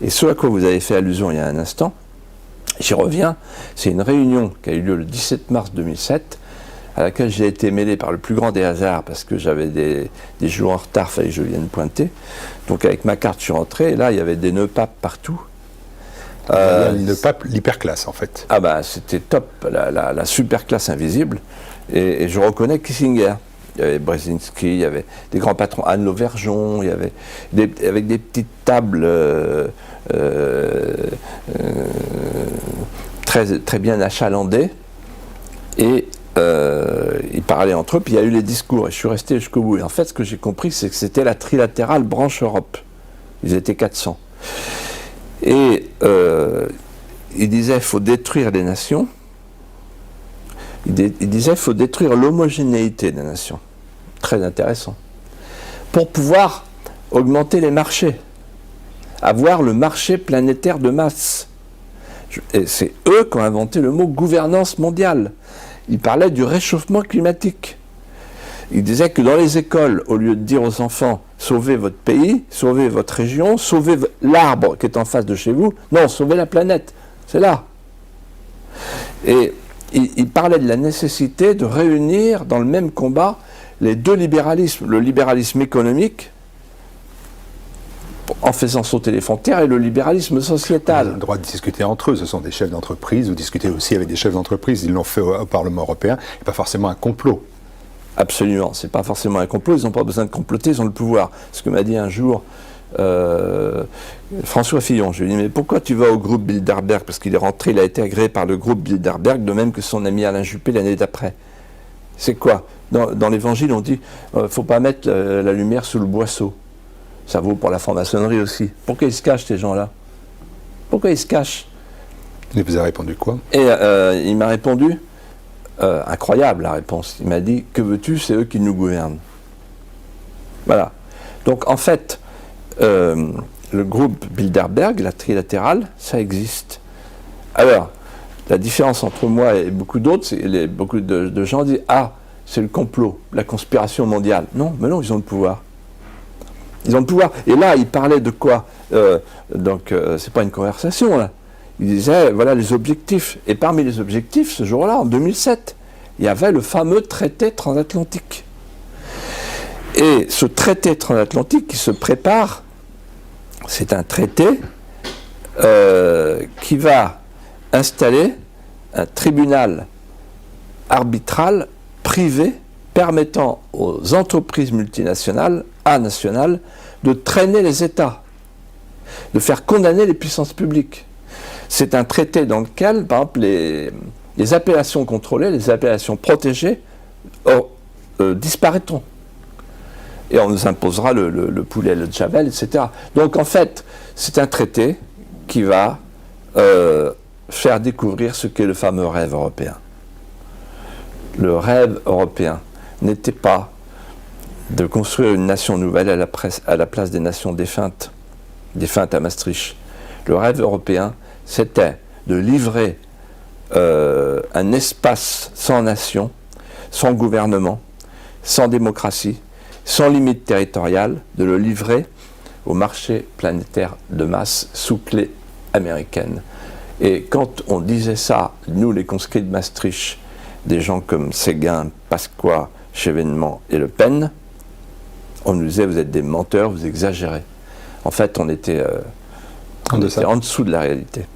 Et ce à quoi vous avez fait allusion il y a un instant, j'y reviens, c'est une réunion qui a eu lieu le 17 mars 2007, à laquelle j'ai été mêlé par le plus grand des hasards, parce que j'avais des jours en retard, il fallait que je vienne pointer. Donc avec ma carte, je suis rentré, et là, il y avait des nœuds papes partout. Le pape, l'hyperclasse en fait. Ah bah c'était top, la super classe invisible. Et je reconnais Kissinger. Il y avait Brzezinski, il y avait des grands patrons, Anne Lauvergeon, il y avait avec des petites tables très bien achalandées. Et ils parlaient entre eux, puis il y a eu les discours, et je suis resté jusqu'au bout. Et en fait, ce que j'ai compris, c'est que c'était la trilatérale branche Europe. Ils étaient 400. Et il disait qu'il faut détruire les nations. Il disait qu'il faut détruire l'homogénéité des nations. Très intéressant. Pour pouvoir augmenter les marchés. Avoir le marché planétaire de masse. Et c'est eux qui ont inventé le mot gouvernance mondiale. Ils parlaient du réchauffement climatique. Il disait que dans les écoles, au lieu de dire aux enfants « sauvez votre pays, sauvez votre région, sauvez l'arbre qui est en face de chez vous », non, sauvez la planète, c'est là. Et il parlait de la nécessité de réunir dans le même combat les deux libéralismes, le libéralisme économique, en faisant sauter les frontières, et le libéralisme sociétal. Ils ont le droit de discuter entre eux, ce sont des chefs d'entreprise, ou discuter aussi avec des chefs d'entreprise, ils l'ont fait au Parlement européen, et pas forcément un complot. Absolument, c'est pas forcément un complot, ils n'ont pas besoin de comploter, ils ont le pouvoir. Ce que m'a dit un jour François Fillon, je lui ai dit, mais pourquoi tu vas au groupe Bilderberg? Parce qu'il est rentré, il a été agréé par le groupe Bilderberg, de même que son ami Alain Juppé l'année d'après. C'est quoi? Dans l'Évangile, on dit, faut pas mettre la lumière sous le boisseau. Ça vaut pour la franc-maçonnerie aussi. Pourquoi ils se cachent, ces gens-là? Pourquoi ils se cachent? Il vous a répondu quoi? Et il m'a répondu, incroyable la réponse, il m'a dit, que veux-tu, c'est eux qui nous gouvernent. Voilà. Donc en fait, le groupe Bilderberg, la trilatérale, ça existe. Alors, la différence entre moi et beaucoup d'autres, c'est beaucoup de gens disent, ah, c'est le complot, la conspiration mondiale. Non, mais non, ils ont le pouvoir. Ils ont le pouvoir. Et là, ils parlaient de quoi? C'est pas une conversation, là. Ils disaient, voilà les objectifs. Et parmi les objectifs, ce jour-là, en 2007, il y avait le fameux traité transatlantique. Et ce traité transatlantique qui se prépare, c'est un traité qui va installer un tribunal arbitral privé permettant aux entreprises multinationales, nationales, de traîner les États, de faire condamner les puissances publiques. C'est un traité dans lequel, par exemple, les appellations contrôlées, les appellations protégées disparaîtront. Et on nous imposera le poulet, le javel, etc. Donc en fait, c'est un traité qui va faire découvrir ce qu'est le fameux rêve européen. Le rêve européen n'était pas de construire une nation nouvelle à la place des nations défuntes à Maastricht. Le rêve européen, c'était de livrer un espace sans nation, sans gouvernement, sans démocratie, sans limite territoriale, de le livrer au marché planétaire de masse sous clé américaine. Et quand on disait ça, nous les conscrits de Maastricht, des gens comme Séguin, Pasqua, Chevènement et Le Pen, on nous disait vous êtes des menteurs, vous exagérez. En fait, on était en dessous de la réalité.